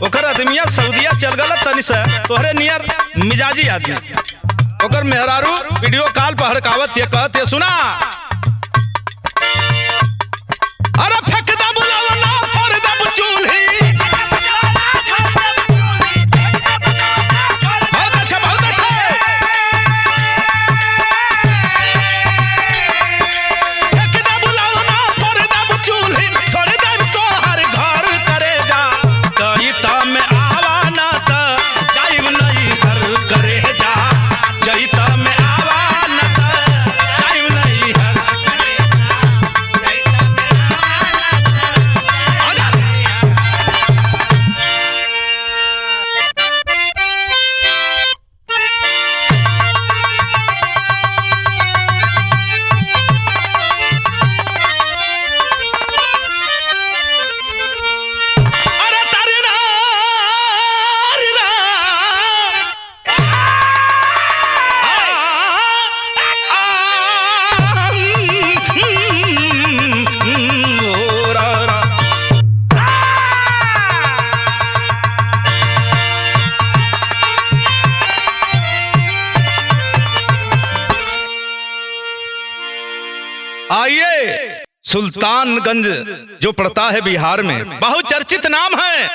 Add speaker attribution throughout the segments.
Speaker 1: ओकर आदमिया सऊदिया चल गला तनी से तोहरे नियर मिजाजी आदमी ओकर मेहरारू वीडियो कॉल पर हड़कावत ये कहत ये सुना अरे फेंकदा बुलावना और दब चूल्ही बहुत अच्छा फेंकदा बुलावना और दब चूल्ही छोड़ दे तो हर घर करे जा कईता में आवा ना त जाइब नहीं हर करे जा जईता में आवा ना त जाइब नहीं हर आइए सुल्तानगंज जो पड़ता है बिहार में बहुत चर्चित नाम है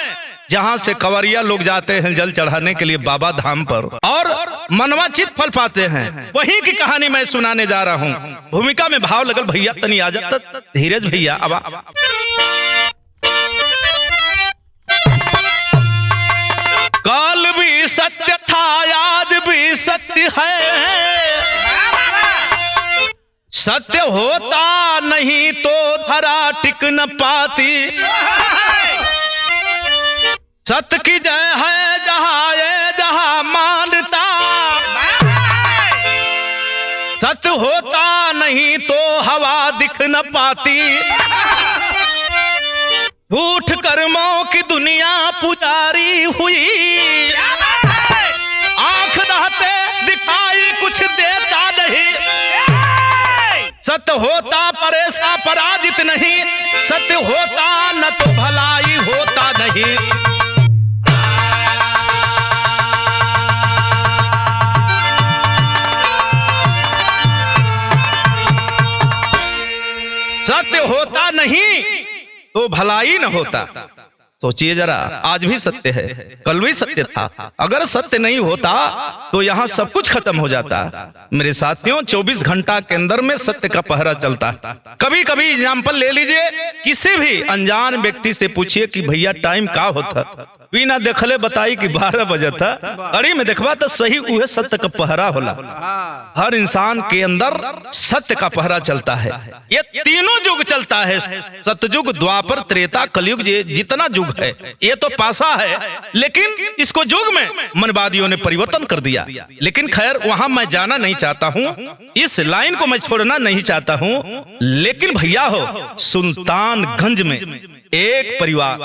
Speaker 1: जहां से कंवरिया लोग जाते हैं जल चढ़ाने के लिए बाबा धाम पर और मनवाचित फल पाते हैं। वहीं की कहानी मैं सुनाने जा रहा हूं। भूमिका में भाव लगल भैया तनी आ जाता धीरज भैया अब कल भी सत्य था आज भी सत्य है सत्य होता नहीं तो धरा टिक न पाती सत्य की जय है जहां ये जहां मानता सत्य होता नहीं तो हवा दिख न पाती झूठ कर्मों की दुनिया पुजारी हुई आंख दहते दिखाई कुछ देता नहीं सत्य होता परेशा पराजित नहीं सत्य होता न तो भलाई होता नहीं सत्य होता नहीं तो भलाई न होता। सोचिए जरा आज भी सत्य है कल भी सत्य था अगर सत्य नहीं होता तो यहाँ सब कुछ खत्म हो जाता। मेरे साथियों 24 घंटा के अंदर में सत्य का पहरा चलता। कभी कभी एग्जाम्पल ले लीजिए किसी भी अनजान व्यक्ति से पूछिए कि भैया टाइम का होता बिना देखले बताई कि 12 बजे था अड़ी में देखबा तो सही उहे सत्य का पहरा होला। हर इंसान के अंदर सत्य का पहरा चलता है। ये तीनों युग चलता है सतयुग द्वापर त्रेता कलयुग जितना युग है ये तो पासा है लेकिन इसको युग में मनवादियों ने परिवर्तन कर दिया। लेकिन खैर वहां मैं जाना नहीं चाहता हूं इस लाइन को मैं छोड़ना नहीं चाहता हूं। लेकिन भैया हो सुल्तानगंज में एक परिवार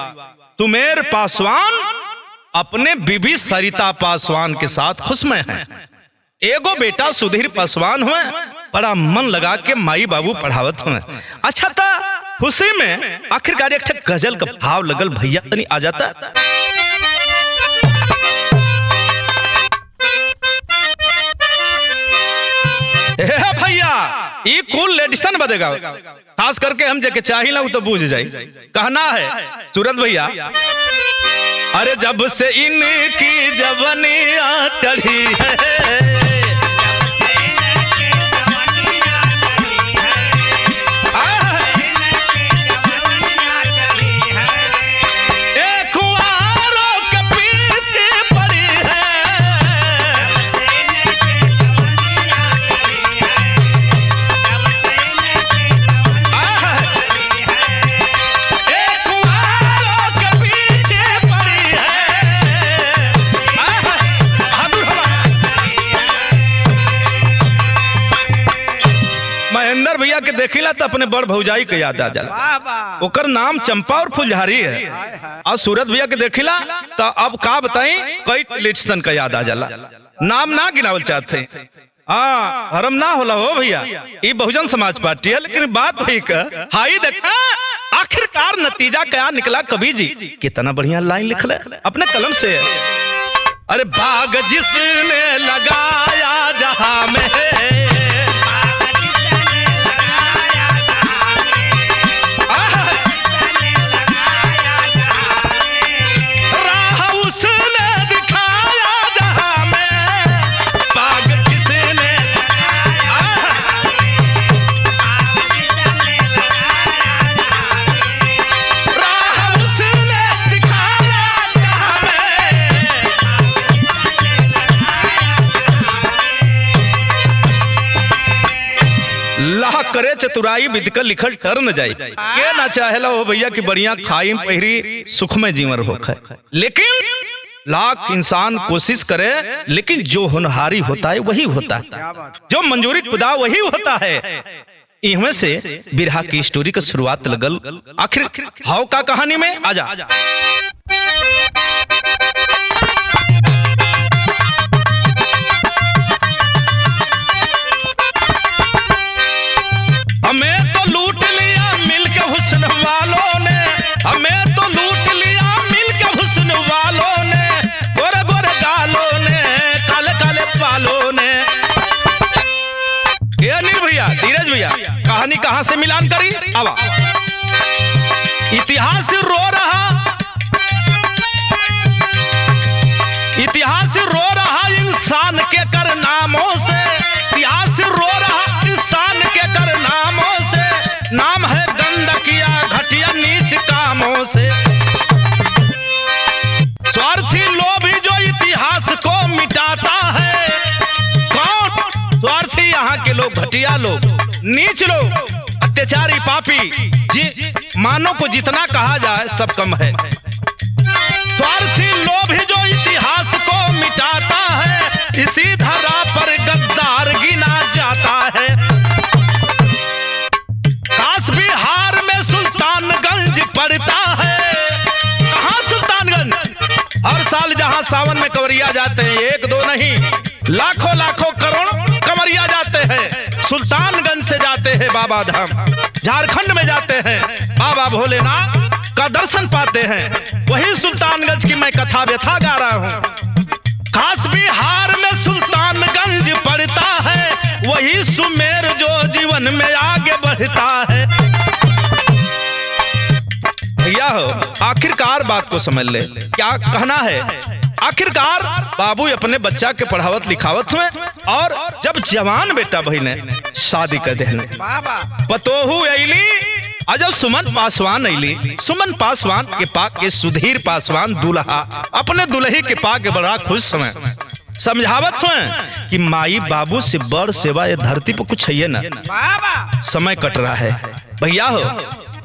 Speaker 1: सुमेर पासवान अपने बीबी सरिता पासवान के साथ खुश में है। एगो बेटा सुधीर पासवान हुए बड़ा मन लगा के माई बाबू पढ़ावत हुए। अच्छा था खुशी में आखिरकार एक गजल का भाव लगल भैया तनी आ जाता। भैया ये कूल लेडिसन बदेगा खास करके हम जके चाहिए तो बूझ जाए कहना है सूरत भैया अरे जब से इनकी जवानियां चढ़ी है भैया के देखिला तो अपने बड़ भौजाई के याद आ जाला ओकर नाम चंपा और फुलझारी है। और सूरत भैया के देखिला तो अब का बताई कई लिट्सन का याद आ जाला नाम ना गिनावल चाहते हाँ धर्म ना होला हो भैया, ये बहुजन समाज पार्टी है, लेकिन बात वही का हाई देखा आखिरकार नतीजा क्या निकला। कवि जी कितना बढ़िया लाइन लिख ले अपने कलम से। अरे बाग जिसने लगाया जहां में, करे चतुराई विद कर लिखल टर न जाई। के ना चाहेला हो भैया कि बढ़िया खाई पहिरी सुख में जीवन हो, लेकिन लाख इंसान कोशिश करे, लेकिन जो होनहारी होता है वही होता है, जो मंजूरी खुदा वही होता है। इनमें से बिरहा की स्टोरी का शुरुआत लगल आखिर हाउ का कहानी में। आजा हमें तो लूट लिया मिलके हुस्न वालों ने, हमें तो लूट लिया मिलके हुस्न वालों ने, गोरे गोरे गालों ने, काले काले बालों ने। ये अनिल भैया, धीरज भैया, कहानी कहां से मिलान करी आवा। इतिहास रो रहा, इतिहास रो रहा इंसान के करनामों से, इतिहास रो रहा इंसान के करनामों से। नाम है गंदकिया घटिया नीच कामों से। स्वार्थी लोभी जो इतिहास को मिटाता है। कौन स्वार्थी? यहाँ के लोग घटिया लोग, नीच लोग, अत्याचारी, पापी। मानो को जितना कहा जाए सब कम है। स्वार्थी लोभी जो इतिहास को मिटाता है, इसी धरा पर गद्दार गिना जाता है। काश बिहार में सुल्तानगंज पड़ता है। कहाँ सुल्तानगंज? हर साल जहां सावन में कंवरिया जाते हैं, एक दो नहीं, लाखों लाखों करोड़ कंवरिया जाते हैं। सुल्तानगंज से जाते हैं बाबा धाम, झारखंड में जाते हैं बाबा भोलेनाथ का दर्शन पाते हैं। वही सुल्तानगंज की मैं कथा व्यथा गा रहा हूं। खास बिहार में सुल्तानगंज पड़ता है, वही सुमेर जो जीवन में आगे बढ़ता है। भैया हो, आखिरकार बात को समझ ले, क्या कहना है। आखिरकार बाबू अपने बच्चा के पढ़ावत लिखावत हुए, और जब जवान बेटा भाई ने शादी कर देने, पतोहू अली, जब सुमन पासवान अली, सुमन पासवान के पाक के सुधीर पासवान दूल्हा अपने दुल्ही के पाक के बड़ा खुश समय समझावत हुए कि माई बाबू से बड़ सेवा ये धरती पर कुछ है ना। समय कट रहा है भैया हो,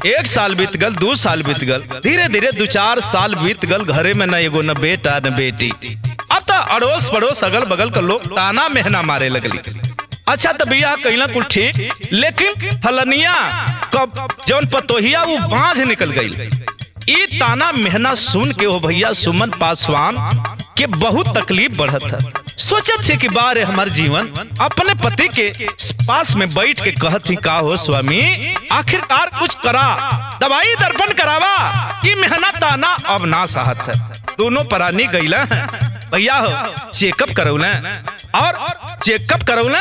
Speaker 1: 1 साल बीत गल, 2 साल बीत गल, धीरे धीरे 2-4 साल बीत गल, घरे में न एगो न बेटा न बेटी। अब तो अड़ोस पड़ोस अगल बगल का लोग ताना मेहना मारे लगली। अच्छा तो भैया कहीं कुल ठीक, लेकिन फलनिया कब जौन पतोहिया वो बांझ निकल गई। ई ताना मेहना सुन के हो भैया सुमन पासवान के बहुत तकलीफ बढ़त है। सोचत थे कि बारे हमार जीवन अपने पति के पास में बैठ के कहत ही का हो स्वामी, आखिरकार कुछ करा, दवाई दर्पण करावा कि मेहनत ताना अब ना सहत है। दोनों परानी गईला है भैया हो, चेकअप करौना, और चेकअप करौना,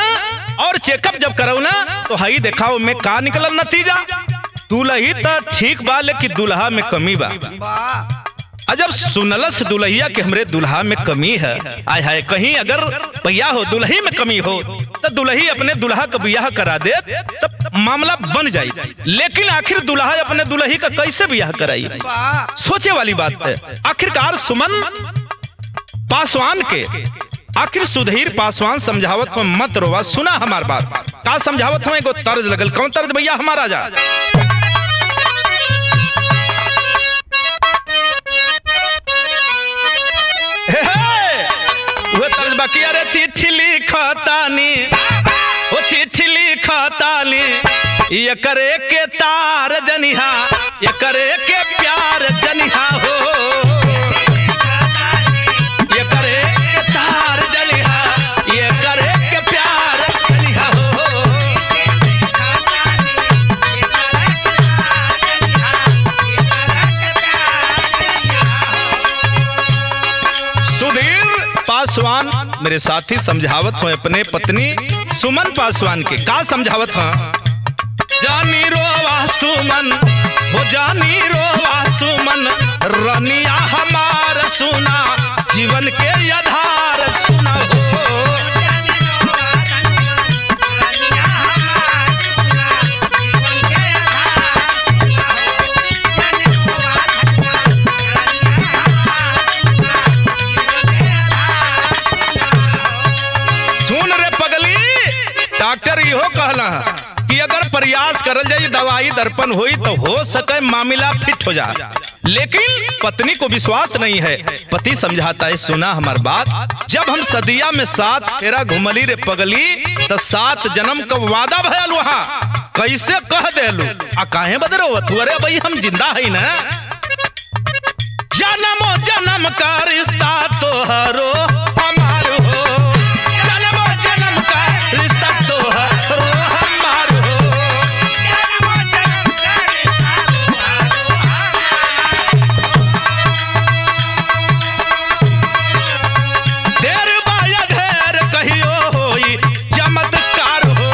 Speaker 1: और चेकअप जब करौना तो हई देखाओ में का निकलल नतीजा। दुल्ही तो ठीक बा, लेकिन दुल्हा में कमी बा। जब सुनलस दुल्हिया के हमरे दुल्हा में कमी है, आय हाय, कहीं अगर भैया हो दुल्ही में कमी हो तो दुल्ही अपने दुल्हा का ब्याह करा दे तब मामला बन जाए। लेकिन आखिर दुल्हा अपने दुल्ही का कैसे ब्याह कराई, सोचे वाली बात है। आखिरकार सुमन पासवान के आखिर सुधीर पासवान समझावत में मत रोवा, सुना हमार बात का समझावत में एगो तर्ज लगल। कौन तर्ज भैया हमारा जा? वो तर्ज बाकी, अरे चिट्ठी लिखतानी, वो चिट्ठी लिखतानी, ये करे के तार जनिहा, ये करे के प्यार जनिहा हो, ये करे के तार जनिहा, ये करे के प्यार पासवान मेरे साथी समझावत हो अपने पत्नी सुमन पासवान के का समझावत हो। जानी रोवा सुमन हो जानी रोवा सुमन रनिया हमार सुना जीवन के आधार सुना हो। सुन रे पगली, डॉक्टर इहो कहला कि अगर प्रयास करल जाए दवाई दर्पण हुई तो हो सके मामला फिट हो जा, लेकिन पत्नी को विश्वास नहीं है। पति समझाता है सुना हमार बात, जब हम सदिया में 7 फेरा घुमली रे पगली तो 7 जन्म का वादा भयल वहाँ कैसे कह देलू आ काहे बदरो अरे भाई हम जिंदा है ना। जन्मो जन्म का रिश्ता तोहरो हमार हो, जन्मो जन्म का रिश्ता तोहरो हमार हो। देर बाया ढेर कहियो होई चमत्कार हो,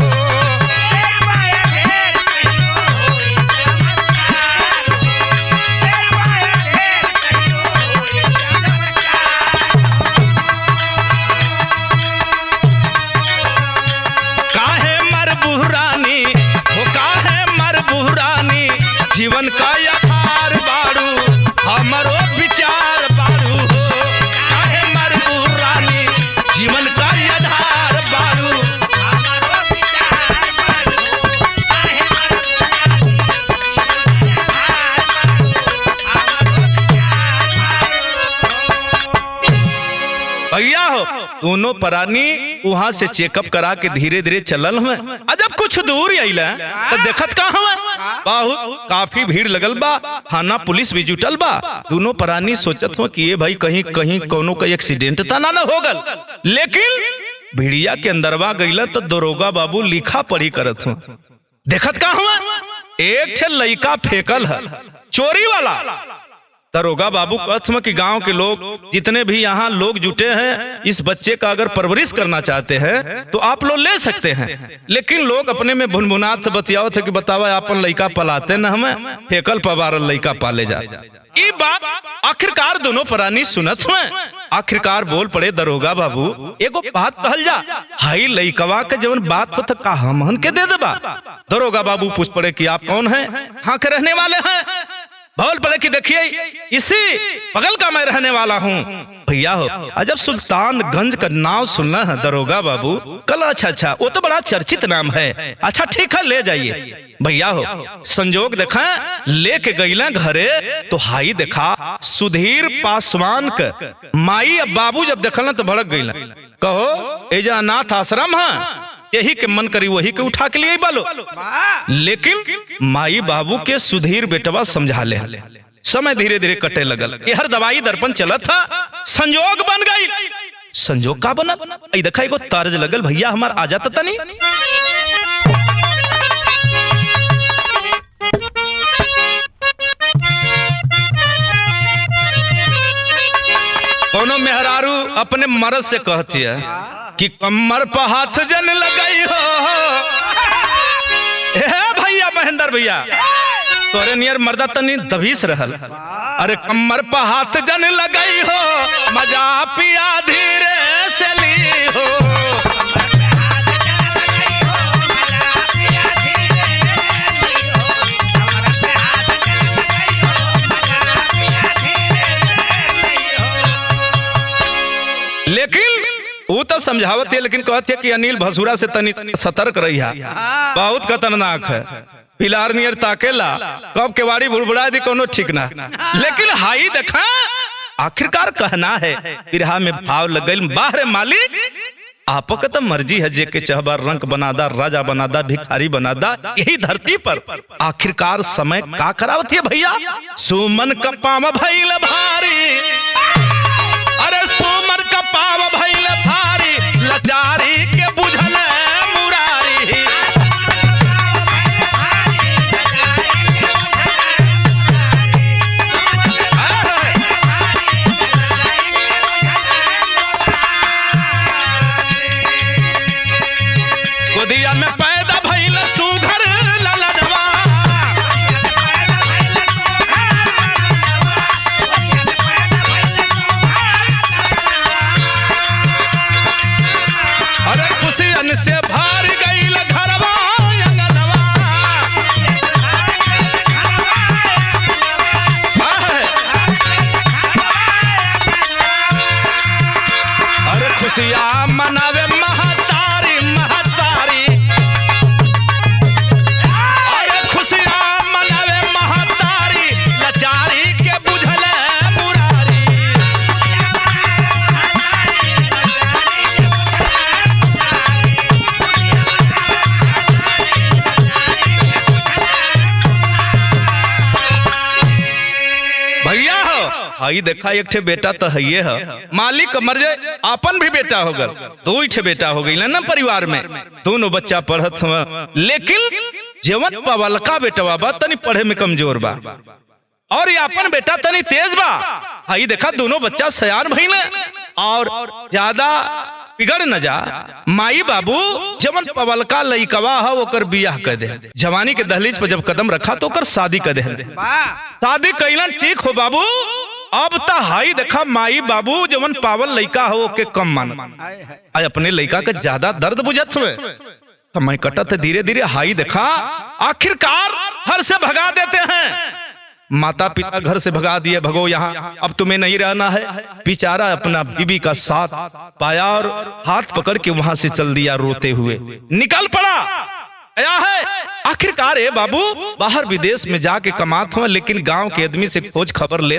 Speaker 1: जीवन का आधार बाड़ू हमरो विचार बाड़ू हो। काहे मरबू रानी जीवन का आधार बाड़ू हमरो विचार बाड़ू, काहे मरबू भैया हो। दोनों प्राणी वहां से चेकअप करा के धीरे धीरे चलल हुए। जब कुछ दूर आइला तो देखत का हुआ बहुत काफी भीड़ लगल बा, थाना पुलिस भी जुटल बा। दोनों प्राणी सोचत हो कि ये भाई कहीं कहीं कोनो का एक्सीडेंट तो ना हो गल, लेकिन भिड़िया के अंदरवा गईला तो दरोगा बाबू लिखा पढ़ी करत हो। देखत का हुआ एक ठे लइका फेंकल है चोरी वाला। दरोगा बाबू कहते कि गांव के लोग जितने भी यहाँ लोग जुटे हैं, इस बच्चे का अगर परवरिश करना चाहते हैं तो आप लोग ले सकते हैं। लेकिन लोग अपने में भुनभुनात से बतियाओ थे कि बतावा अपन लड़का पलाते न हमें फेकल पवारल लड़का पाले जा। ये बात आखिरकार दोनों प्राणी सुनत हुए। आखिरकार बोल पड़े दरोगा बाबू एगो बात कहल जा, हाई लइकवा के जवन बात हो का हमहन के दे देबा। दरोगा बाबू पूछ पड़े कि आप कौन हैं, कहाँ के रहने वाले हैं। बोल पड़े कि देखिए इसी बगल का मैं रहने वाला हूँ। भैया हो अजब सुल्तानगंज का नाम सुनना है दरोगा बाबू कल। अच्छा वो तो बड़ा चर्चित नाम है। अच्छा ठीक है ले जाइए। भैया हो संजोग देखा लेके गईला घरे तो हाई देखा सुधीर पासवान के माई अब बाबू जब देखल तो भड़क गईला। कहो एजा अनाथ आश्रम है, यही के मन करी वही के उठा के लिए बालो। लेकिन माई बाबू के सुधीर बेटवा समझा ले। समय धीरे धीरे कटे लगल, हर दवाई दर्पण चला था, संजोग बन गई। संजोग का बना देखा एगो तर्ज लगल भैया हमार आ जाता तनी। कोनो मेहरारू अपने मर्द से कहती है कि कमर पर हाथ जन लगाई हो। भैया महेंद्र भैया तोरे नियर मर्दा तनी दबीस रहल। अरे कमर पर हाथ जन लगाई हो, मजा पिया धीरे से ली हो। लेकिन वो तो समझावत है, लेकिन कहते कि अनिल भसुरा से तनी सतर्क रही है, बहुत खतरनाक है। पिलार नियर ताकेला कब केवाड़ी बुड़बुड़ा दी कोनो ठीक ना। लेकिन हाई देखा आखिरकार कहना है बिरहा में भाव लग गई। बाहर मालिक आपो का तो मर्जी है, जे के चहबा रंक बनादा, राजा बनादा, भिखारी बनादा, यही धरती पर आखिरकार समय का करावत है भैया। सुमन का पाम भइल भारी, अरे सुमन का पाम भइल भारी, लाचारी के बुझल मुरारी। हाई देखा एक ठे बेटा तो है मालिक मर जाए अपन भी बेटा हो गल, दो ठे बेटा हो गई ना परिवार में, दोनों बच्चा पढ़त हुआ, लेकिन जीवन पवलका बेटवा बा तनी पढ़े में कमजोर बा और ये अपन बेटा तनी तेज बा। हाई देखा दोनों बच्चा सयान भइले और ज्यादा बिगड़ न जा। माई बाबू जवन पवलका लइकवा है ओकर बियाह कर दे, जवानी के दहलीज पर जब कदम रखा तो ओकर शादी कर दे। शादी कैलन ठीक हो बाबू, अब ता हाई देखा माई बाबू जवन पावल लइका हो ओके कम मान, आज अपने लइका का ज्यादा दर्द बुझत हुए समय कटत धीरे धीरे। हाई देखा आखिरकार घर से भगा देते हैं, माता पिता घर से भगा दिए, भगो यहाँ अब तुम्हें नहीं रहना है। बेचारा अपना बीबी का साथ पाया और हाथ पकड़ के वहां से चल दिया रोते हुए, निकल पड़ा। आया है आखिरकार है बाबू बाहर विदेश में जाके कमात हुआ, लेकिन गांव के आदमी से खोज खबर ले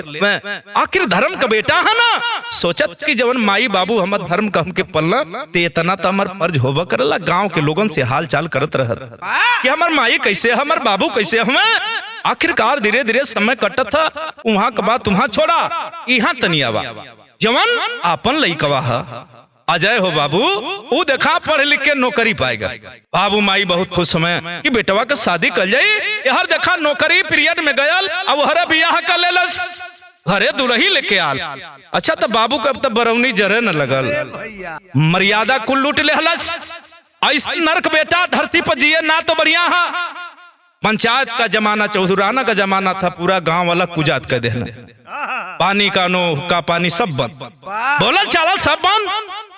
Speaker 1: आखिर धर्म का बेटा है ना, सोचत कि जवन माई बाबू हमर धर्म का हमके पलना ते इतना तो हमार फर्ज होबा करला, गांव के लोगन से हाल चाल करत रहत कि हमर माई कैसे हमर बाबू कैसे हमें। आखिरकार धीरे धीरे समय कटत था, वहां के बाद तुम्हां छोड़ा यहाँ तनियावा जवन अपन लइकवा है अजय हो बाबू, वो देखा पढ़ लिख के नौकरी पाएगा। बाबू माई बहुत खुश हैं कि बेटवा का शादी कर जाई, हर देखा नौकरी पीरियड में गयल अब हरे बियाह कर लेलस, घरे दुल्ही लेके आल। अच्छा तो बाबू का अब तक बरौनी जरे न लगल, मर्यादा कुल लूट ले हलस। ऐसा नरक बेटा धरती पर जिए ना तो बढ़िया है। पंचायत का जमाना चौधराना का जमाना था, पूरा गांव वाला कुजात कर देना, पानी का नो का पानी सब बंद, बोलल चालल सब बंद।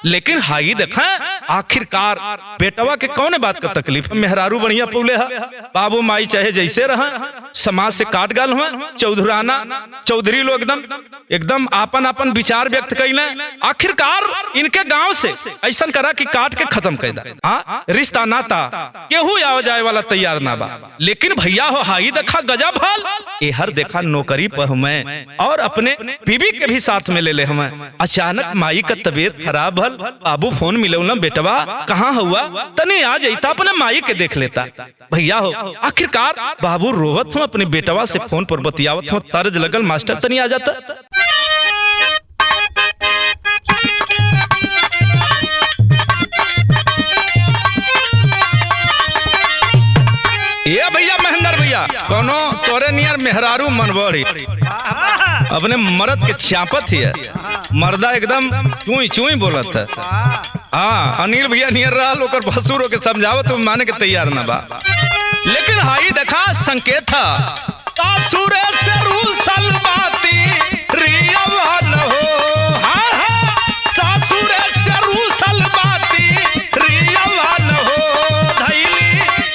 Speaker 1: लेकिन हाई देखा आखिरकार बेटवा के कौन बात का तकलीफ, मेहरारू बढ़िया पौले है, बाबू माई चाहे जैसे रहा समाज से काट गल हुआ, चौधराना चौधरी लोग एकदम आपन आपन विचार व्यक्त कैले। आखिरकार इनके गांव से ऐसा करा कि काट के खत्म कर दा, रिश्ता नाता केहू आ जाए वाला तैयार ना बा। लेकिन भैया हो हाई देखा गजब हाल, ये हर देखा नौकरी पर हमें और अपने बीबी के भी साथ में ले ले हमें। अचानक माई का तबीयत खराब हल, बाबू फोन मिले ना बेटवा कहाँ हुआ, तने आ जाता अपने माई के देख लेता। भैया हो आखिरकार बाबू रोवत हूँ अपने बेटवा से फोन पर बतियावत हूँ, तर्ज लगल मास्टर तनी आ जाता। ये भैया महेंद्र भैया कोनो तोरे नियर मेहरारू मनबड़ी अपने मर्द के चापत ही है, मर्दा एकदम चुई चुई बोलत है। हाँ अनिल भैया नियर रहा ओकर भसुरो के समझावत तो माने के तैयार ना बा। लेकिन हाई देखा संकेत था सासुरे से रूसल बाती रियवा न हो, हाँ हाँ सासुरे से रूसल बाती रियवा न हो, धैली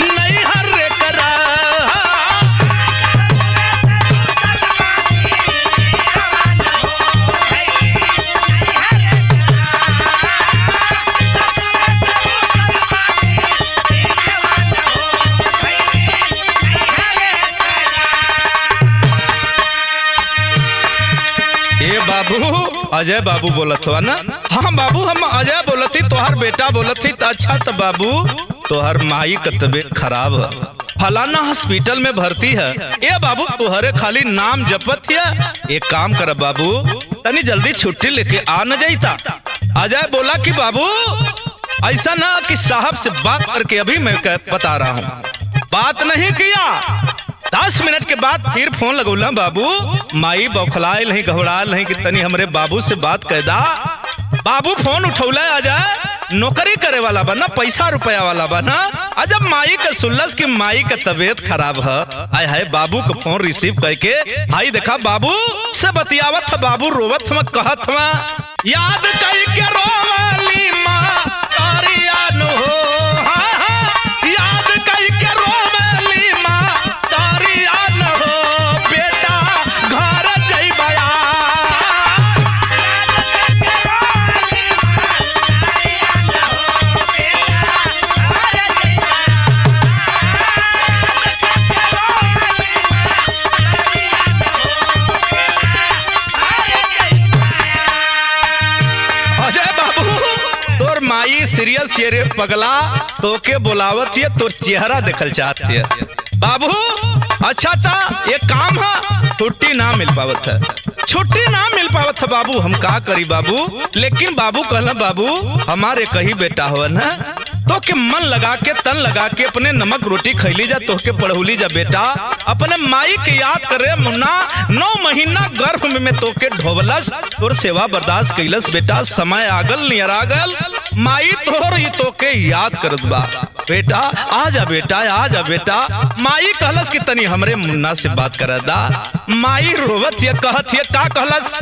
Speaker 1: नहीं हर करा। अजय बाबू बोलत हुआ ना, हाँ बाबू हम अजय बोलती तोहर बेटा बोलती तो अच्छा तो बाबू तोहर माई का तबीयत खराब है, फलाना हॉस्पिटल में भर्ती है। ये बाबू तुहरे खाली नाम जपत है, एक काम कर बाबू तनी जल्दी छुट्टी लेके आ न जाता। अजय बोला कि बाबू ऐसा ना कि साहब से बात करके अभी मैं बता रहा हूँ, बात नहीं किया 10 मिनट के बाद फिर फोन लगौला बाबू, माई बौखलाए नहीं घबराए नहीं कि तनी हमरे बाबू से बात कर दा। बाबू फोन उठौला आ जाए, नौकरी करे वाला बना, पैसा रुपया वाला बना। जब माई का सुल्लस की माई का तबीयत खराब है, आय हाय बाबू का फोन रिसीव करके आई देखा बाबू से बतियावत था, बाबू रोवत हम कहत हुआ याद कई के रोवाली माँ तारिया नो हो, हाँ हाँ याद कई के रोवाली माँ तारिया नो हो, बेटा घर जइबया। सीरियस ये रे पगला तो के बुलावत है, तो चेहरा देखल चाहती है बाबू। अच्छा था एक काम है छुट्टी ना मिल पावत है, छुट्टी ना मिल पावत बाबू, हम का करी बाबू। लेकिन बाबू कहला बाबू हमारे कही बेटा हो ना, तो के मन लगा के तन लगा के अपने नमक रोटी खैली जा, तो के पढ़ौली जा बेटा। अपने माई के याद करे मुन्ना, 9 महीना गर्भ में तो के ढोबलस, तोर सेवा बर्दाश्त कैलस बेटा। समय आगल नियर आगल माई तोर ही तो के याद करत बा बेटा। आ जा बेटा, आ जा बेटा। माई कहलस कि तनी हमरे मुन्ना से बात कर दा। माई रोवत ये कहत ये का कहलस,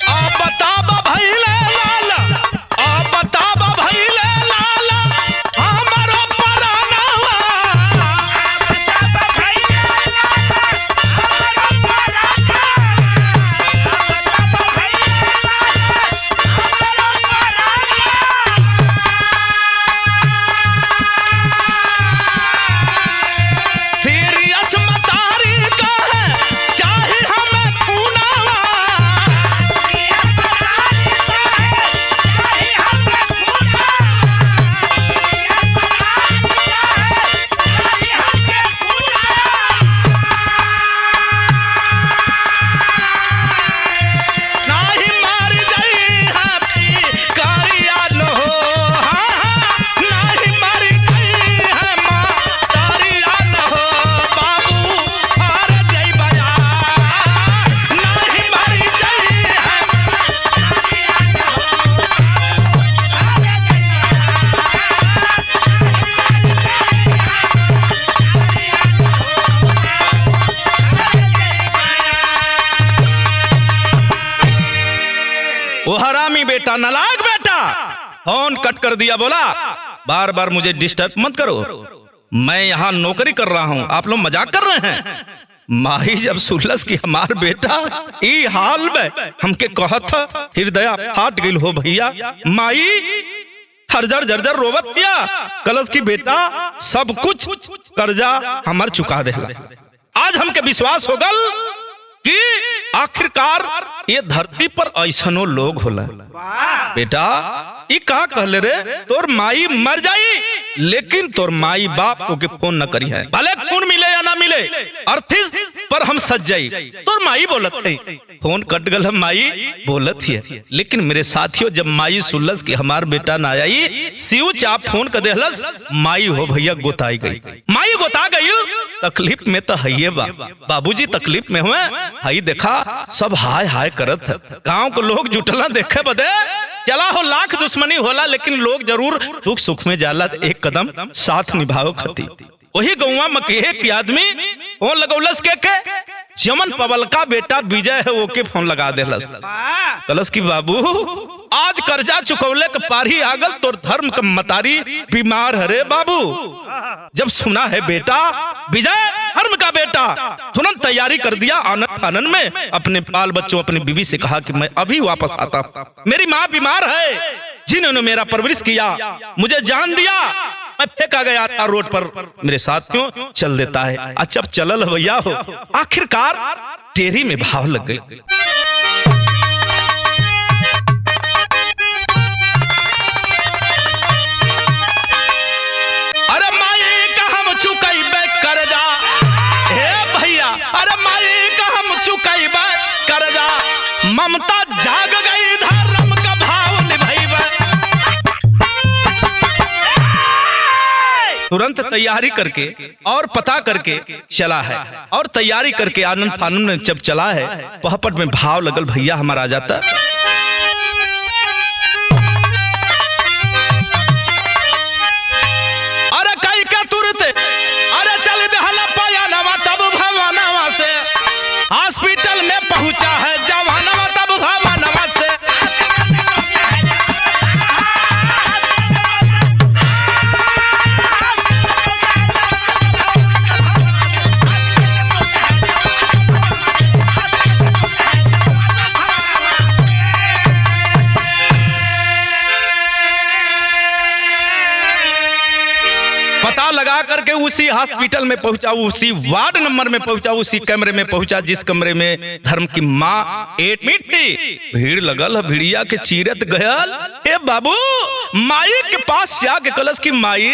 Speaker 1: आ बताबा भइले लाला, आ बताबा भइले लाला हमरो परानवा, बताबा भइले लाला हमरो परानवा, बताबा भइले लाला हमरो परानवा। सीरियस मतारी का है चाहे हमें पूनावा, वो हरामी बेटा, नालायक बेटा फोन कट कर दिया। बोला बार बार मुझे डिस्टर्ब मत करो, मैं यहाँ नौकरी कर रहा हूँ, आप लोग मजाक कर रहे हैं। माही जब सुलस की हमार बेटा ई हाल में हमके कहत हृदय फाट गई हो भैया। माई हरजर जर्जर रोवत दिया, कलश की बेटा सब कुछ कर्जा हमार चुका दे। आज हमके विश्वास हो गल कि आखिरकार ये धरती पर ऐसनो लोग होला। बेटा ई का कहले रे, तोर माई मर जाई लेकिन तोर माई बाप को के फोन न करी है, भले खून मिले या ना मिले, अर्थिस पर हम सज जाई। तोर माई बोलत है, फोन कट गल, हम माई बोलत है। लेकिन मेरे साथियों जब माई सुलस की हमार बेटा ना आई, सिउ चाप फोन कर देहलस, माई हो भैया गोताई गई। माई गोता गई, तकलीफ में तो है बा, बाबूजी तकलीफ में हुए हई देखा सब हाय हाय करत है। गांव के लोग जुटला देखे बदे, चला हो लाख दुश्मनी होला लेकिन लोग जरूर दुख सुख में जाला एक कदम साथ निभाओ खती। वही गौवा मकेहे की आदमी फोन लगौलस के चमन पवल का बेटा विजय है, वो के फोन लगा देलस, कलस की बाबू आज कर्जा चुकौले के पारी आगल, तोर धर्म का मतारी बीमार है रे बाबू। जब सुना है बेटा विजय धर्म का बेटा, तुरंत तैयारी कर दिया। आनंद आनंद में अपने बाल बच्चों अपनी बीवी से कहा कि मैं अभी वापस आता, मेरी माँ बीमार है, जिन्होंने मेरा परवरिश किया मुझे जान दिया, मैं फेंका गया था रोड पर, मेरे साथियों चल देता है। अच्छा चलल भैया हो, आखिरकार टेरी में भाव लग गई। अरे माई का हम चुकाई कर्जा, हे भैया अरे माई का हम चुकाई कर्जा, ममता जाग गई धर्म का भाव निभाइबा। तुरंत तैयारी करके और पता करके चला है, और तैयारी करके आनंद फानंद में जब चला है, पहपट में भाव लगल भैया हमारा जाता। अरे कई का तुरंत अरे चल दहला पाया नवा, तब भवानवा से हॉस्पिटल में पहुंचा है जवानवा, तब भवानवा से उसी हॉस्पिटल में पहुंचा, उसी वार्ड नंबर में पहुंचा, उसी कमरे में पहुंचा जिस कमरे में धर्म की माँ एडमिट थी। भीड़ लगल, भिड़िया के चीरत गयल। ए बाबू माई के पास जाके कलश की माई,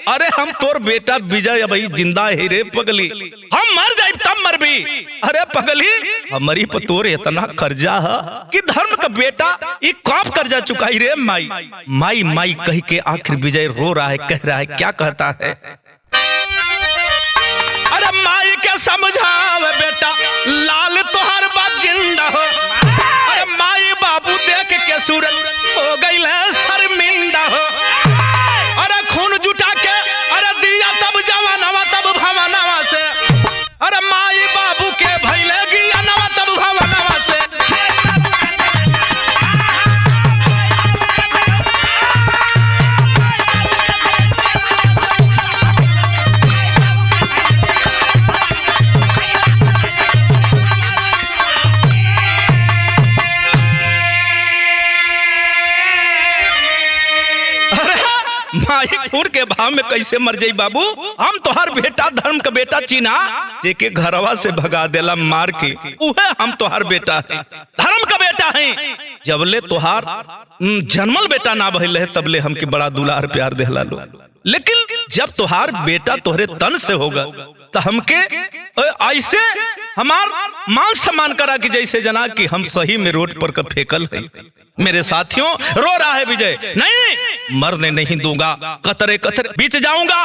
Speaker 1: अरे हम तोर बेटा विजय अभी जिंदा है रे पगली, हम मर जाए तब मर भी। अरे पगली हमारी पर तोर इतना कर्जा है कि धर्म का बेटा ये कब कर्जा चुकाई रे माई। माई माई कह के आखिर विजय रो रहा है, कह रहा है, क्या कहता है? अरे माई के समझावे बेटा लाल तोहर बात जिंदा हो। अरे माई बाबू देख के सूरत हो गई शर्मिंदा हो। अरे खून जुटा के अरे दिया तब जवानवा तब भवनवा से। अरे माई बाबू के भइले गिया नवा तब भवनवा से। माई खून के भाव में कैसे मर जाई बाबू? हम तोहार बेटा धर्म का बेटा चीना जेके घरवा से भगा देला मार के, उहे हम तोहार बेटा है, धर्म का बेटा है। जबले तोहार जन्मल बेटा ना भइल है तबले हमके बड़ा दुलार प्यार देहला लो। लेकिन जब तोहार बेटा तोहरे तन से होगा तो हमके ऐसे हमार मान सम्मान करा कि जैसे जना कि हम सही में रोड पर का फेंकल है। मेरे साथियों रो रहा है विजय, नहीं मरने नहीं दूंगा, कतरे कतरे बीच जाऊंगा।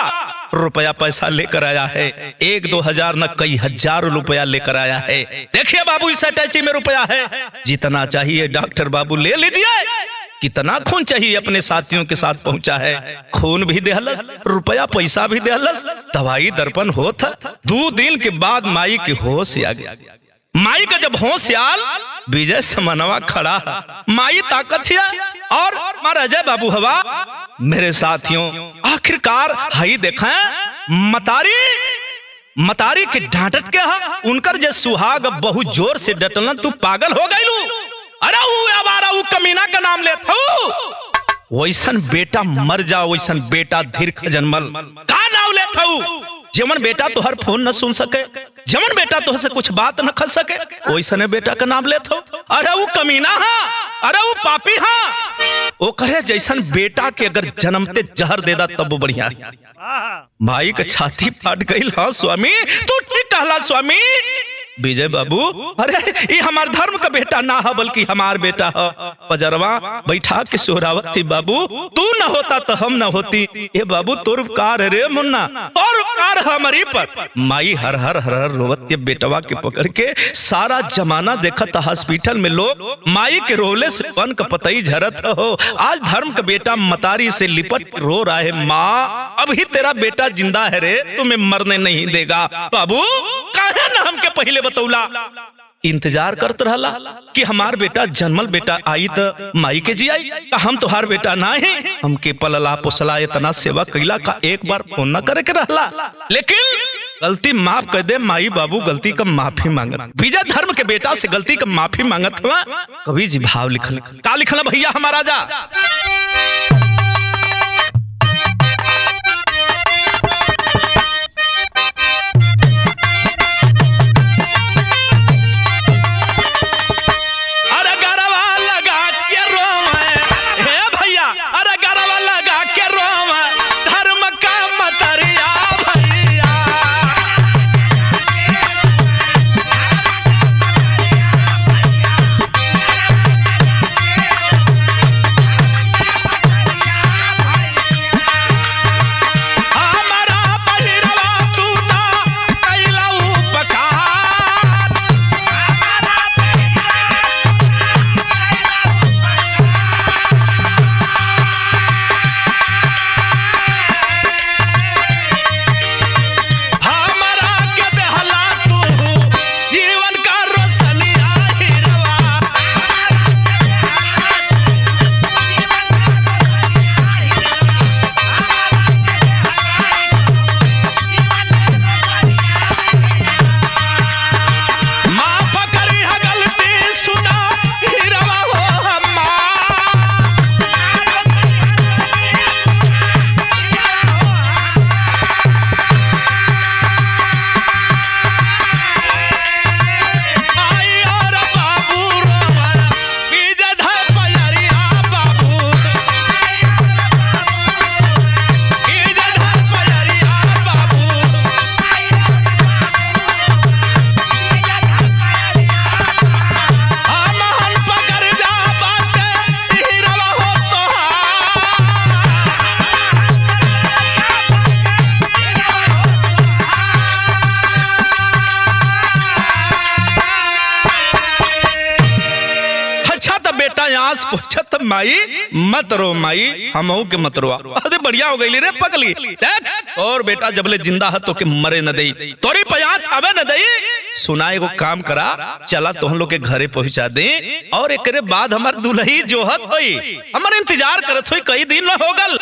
Speaker 1: रुपया पैसा लेकर आया है, 1-2 हजार न कई हजार रुपया लेकर आया है। देखिए बाबू इस अटैची में रुपया है, जितना चाहिए डॉक्टर बाबू ले लीजिए। कितना खून चाहिए अपने साथियों के साथ पहुंचा है, खून भी देहलस, रुपया पैसा भी देहलस, दवाई दर्पण हो था। 2 दिन के बाद माई के होश आ गया। माई का जब होश आल विजय समनवा खड़ा, माई ताकत है और मारा अजय बाबू हवा। मेरे साथियों आखिरकार हाई देखा मतारी के डांटत के हा उनकर जे सुहाग बहुत जोर से डटलन, तू पागल हो गईलू। अरे वो कमीना का नाम ले वैसन बेटा मर जा, वैसन बेटा धीर जन्मल का नाम ले जेमन बेटा तोहर फोन न सुन सके, जेमन बेटा तोहर से कुछ बात न कर सके, वैसने बेटा का नाम ले। अरे वो कमीना हा, अरे वो पापी हा। वो करे जैसन बेटा के अगर जन्मते जहर दे दा तब वो बढ़िया। माई का छाती फाट गई। हाँ स्वामी तू ठीक कहला स्वामी। विजय बाबू अरे ये हमार धर्म का बेटा ना है बल्कि हमार बेटा है। पजरवा बैठा के सोहरावती बाबू, तू न होता तो हम न होती। ये बाबू तोर उपकार रे मुन्ना, और उपकार हमारी पर। माई हर हर हर हर रोवती बेटवा के पकड़ के। सारा जमाना देखा था हॉस्पिटल में लोग माई के रोले से बन का पतई झरत हो। आज धर्म का बेटा मतारी से लिपट रो रहा है, माँ अभी तेरा बेटा जिंदा है रे, तुम्हें मरने नहीं देगा। बाबू काहे ना हमके पहले बतौला, इंतजार करत रहला कि हमार बेटा जन्मल बेटा आई तो माई के जी आई। हम तोहार बेटा ना है, हमके पलला पोसला इतना सेवा कैला का एक बार फोन न करे के रहला। लेकिन गलती माफ कर दे माई बाबू, गलती का माफी मांगत। विजय धर्म के बेटा से गलती का माफी मांगत हुआ। कवि जी भाव लिखल का लिखल भैया हमारा जा। आस पूछत माई मत रो माई हमहू के मत रो। अरे बढ़िया हो गई रे पगली, देख और बेटा जबले जिंदा है तो के मरे न दई, तोरी पयाच अबे न दई। सुना एगो काम करा, चला तो हम लोग के घरे पहुंचा दे और एकरे बाद हमार दुल्ही जोहत होई, हमार इंतजार करत होई, कई दिन न हो गल।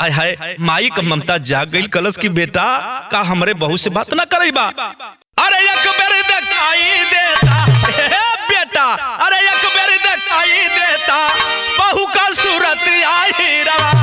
Speaker 1: आय हाय माई का ममता जाग गई, कलश की बेटा का हमरे बहू से बात न करईबा। अरे एक बेर दिखाई देता बेटा, अरे एक बेर दिखाई देता बहू का सूरत आई रवा।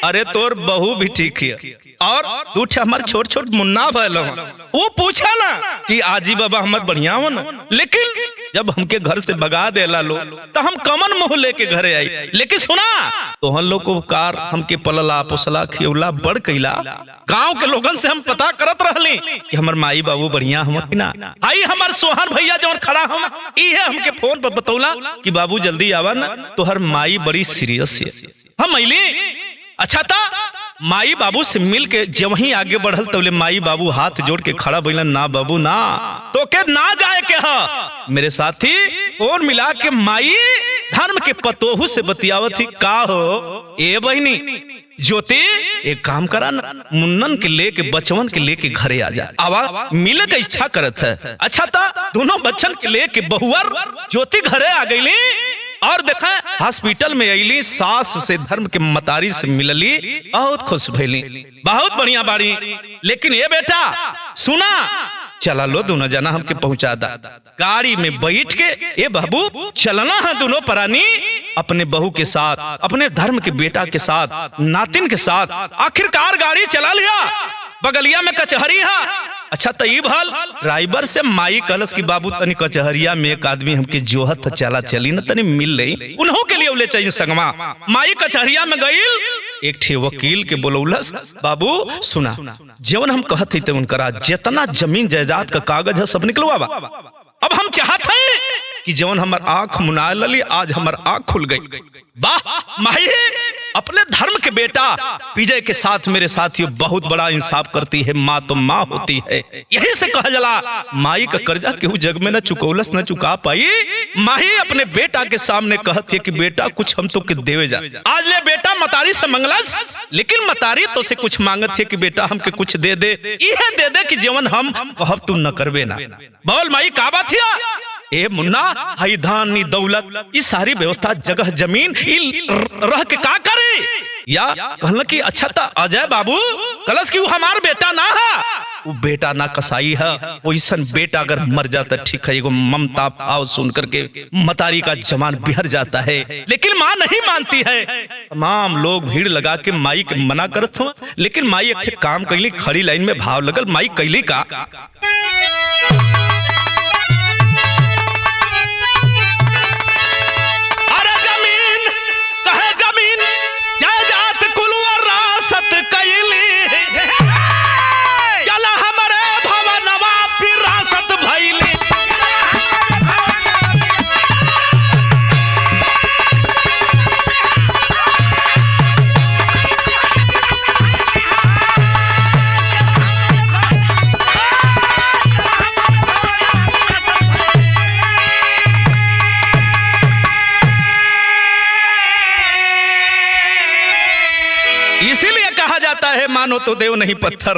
Speaker 1: अरे तोर बहू भी ठीक है और तू हमार छोट छोट मुन्ना भैल वो पूछा ना कि आजी बाबा हमार बढ़िया हो ना, लेकिन जब हमके घर से भगा देला लो तो हम कमन मुंह लेके घरे आई। लेकिन सुना तो हम लोग को कार हमके पलला पोसला खियौला बड़ कैला, गांव के लोगन से हम पता करत रहली कि हमार माई बाबू बढ़िया हम कि ना। आई हमार सोहन भैया जवन खड़ा हम इहे हमके फोन पर बतौला कि बाबू जल्दी आवा ना, तो हर माई बड़ी सीरियस है। हम अइली अच्छा था माई बाबू से मिल के जब वहीं आगे बढ़ल तबले माई बाबू हाथ जोड़ के खड़ा बोलन, ना बाबू ना तो के ना जाए के हा। मेरे साथी और मिला के माई धर्म के पतोहू से बतियावत थी, का हो ए बहनी ज्योति एक काम करा ना, मुन्नन के लेके बचवन के लेके घरे आ जा, आवा मिले का इच्छा करत है। अच्छा था दोनों बच्चन के लेके बहुअर ज्योति घरे आ गईली और देखा हॉस्पिटल में अली, सास से धर्म के मतारी से मिलली, बहुत खुश भैली, बहुत बढ़िया बाड़ी। लेकिन ये बेटा सुना, चला लो दोनों जना हमके पहुंचा दा, गाड़ी में बैठ के ये बाबू चलना है दोनों परानी अपने बहू के साथ, अपने धर्म के बेटा के साथ, नातिन के साथ। आखिरकार गाड़ी चला लिया, बगलिया में कचहरी है। अच्छा तई भल ड्राइवर से माई कलश की बाबू तनी कचहरिया में एक आदमी हमके जोहत चला चली न तनी मिल रही, उन्हों के लिए उले चाहिए संगमा। माई कचहरिया में गई, एक ठे वकील के बोलौलस, बाबू सुना जीवन हम कहत थे उनकरा जितना जमीन जायदाद का कागज है सब निकलवावा। अब हम चाहते हैं कि जवन हमार आंख मुना लली, आज हमार आंख खुल गई। वाह माई अपने धर्म के बेटा विजय के साथ मेरे साथियों बहुत बड़ा इंसाफ करती है, माँ तो माँ होती है। यही से कहा जला माई का कर्जा केहू जग में न चुकौलस न चुका पाई। माही अपने बेटा के सामने कहती है कि बेटा कुछ हम तो के देवे जा। आज ले बेटा मतारी से मंगलस, लेकिन मतारी तो से कुछ मांगत है कि बेटा हमके कुछ दे दे, यह दे दे कि जीवन हम कहब तू न करबे ना। बोल माई का बात है? ए मुन्ना हई धान नी दौलत इस सारी व्यवस्था जगह जमीन रह के का करे या कहल कि अच्छा था अजय बाबू कलश की वो हमार बेटा ना है, वो बेटा ना कसाई है, वो ईसन बेटा अगर मर जाता ठीक है। एगो ममता भाव सुन करके मतारी का जमान बिहर जाता है, लेकिन माँ नहीं मानती है। तमाम लोग भीड़ लगा के माई के मना करत हो, लेकिन माई एक काम कैली, खड़ी लाइन में भाव लगल। माई कैली का है मानो तो देव नहीं पत्थर।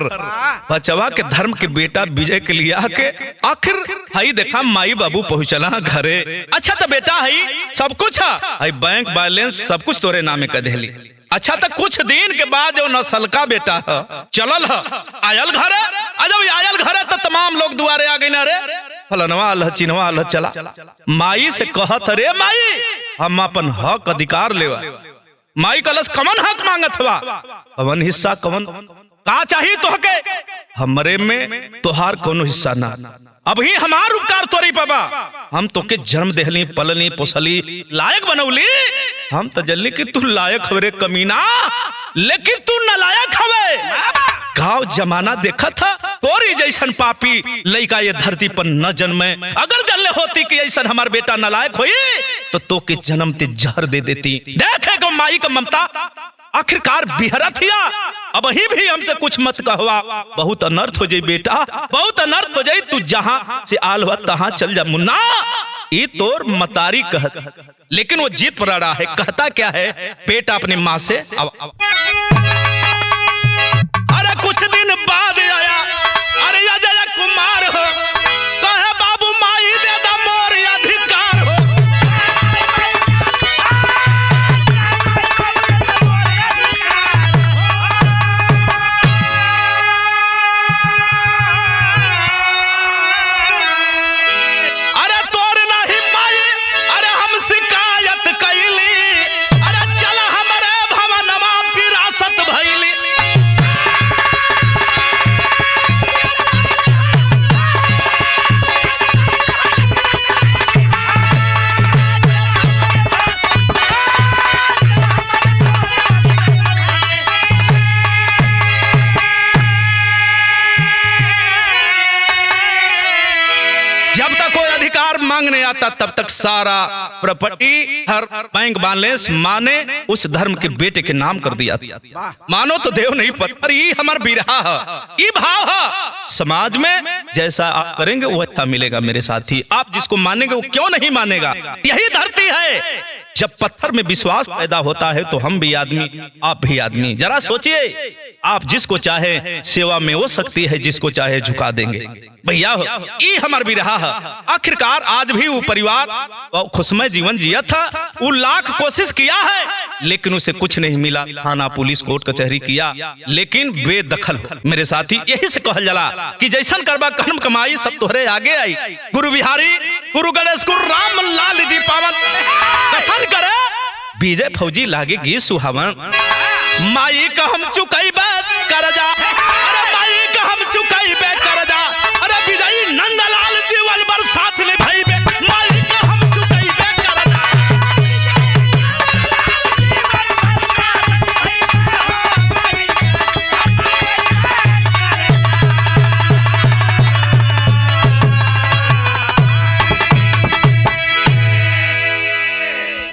Speaker 1: बचवा के धर्म के बेटा विजय के लिए आके आखिर हई देखा माई बाबू पहुंचला घरे। अच्छा तो बेटा हई सब कुछ है, बैंक बैलेंस सब कुछ तोरे नामे कर देली। अच्छा तो कुछ दिन के बाद जो नस्ल का बेटा है चलल है आयल घर जब आयल घर तो तमाम लोग दुआरे आ गए ना, रे फलनवा अल्लाह चिन्हवा अल्लाह चला। माई से कहत, रे माई हम अपन हक अधिकार लेवा। माई कलस कमन हक मांगत हवा, कमन हिस्सा कमन का चाहिए तोहके? हमरे में तोहार कोनो हिस्सा ना, अभी हमार उपकार तोरी पाबा। हम तोके जन्म देहली, पलनी, पोसली, लायक बनौली। हम तो जल्ली कि तू लायक हवे कमीना, लेकिन तू नालायक हवे। गाँव जमाना देखा था तोरी जैसन पापी लड़का ये धरती पर न जन्मे। अगर जल्ले होती कि ऐसा हमार बेटा नालायक होई तो तोके जन्म ते जहर दे देती। देखे को माई का ममता आखिरकार बिहरत हिया। अब भी हमसे कुछ मत कहवा, बहुत अनर्थ हो जाई बेटा, बहुत अनर्थ हो जाई। तू जहां से आल हुआ तहां चल जा मुन्ना। ये तोर मतारी कह, लेकिन वो जीत पर रहा है। कहता क्या है बेटा अपनी माँ से? अरे कुछ दिन बाद आया, अरे अजय कुमार हो, कहे बाबू माई दे दा मोर अधिकार हो। अरे तोर नहीं माई, अरे हम शिकायत कैली, अरे चल हमरे भवनमा विरासत भइली। जब तक कोई अधिकार मांगने आता तब तक सारा प्रॉपर्टी हर बैंक बैलेंस माने उस धर्म के बेटे के नाम कर दिया। मानो तो देव नहीं पत्थर, ये हमार बिरहा है, ये भाव है। समाज में जैसा आप करेंगे वैसा मिलेगा मेरे साथी। आप जिसको मानेंगे वो क्यों नहीं मानेगा? यही धरती है। जब पत्थर में विश्वास पैदा होता है तो हम भी आदमी, आप भी आदमी। जरा सोचिए, आप जिसको चाहे सेवा में वो शक्ति है, जिसको चाहे झुका देंगे। भैया ये हमार भी रहा है। आखिरकार आज भी वो परिवार खुशमय जीवन जिया था। वो लाख कोशिश किया है लेकिन उसे कुछ नहीं मिला। थाना पुलिस कोर्ट कचहरी किया लेकिन बेदखल। मेरे साथी यही से कहल जला कि जैसन करबा कर्म कमाई सब तोहरे आगे आई। गुरु बिहारी, गुरु गणेश, गुरु राम लाल जी पावन कथन करे, विजय फौजी लागे गी सुहावन। माई का हम चुकाई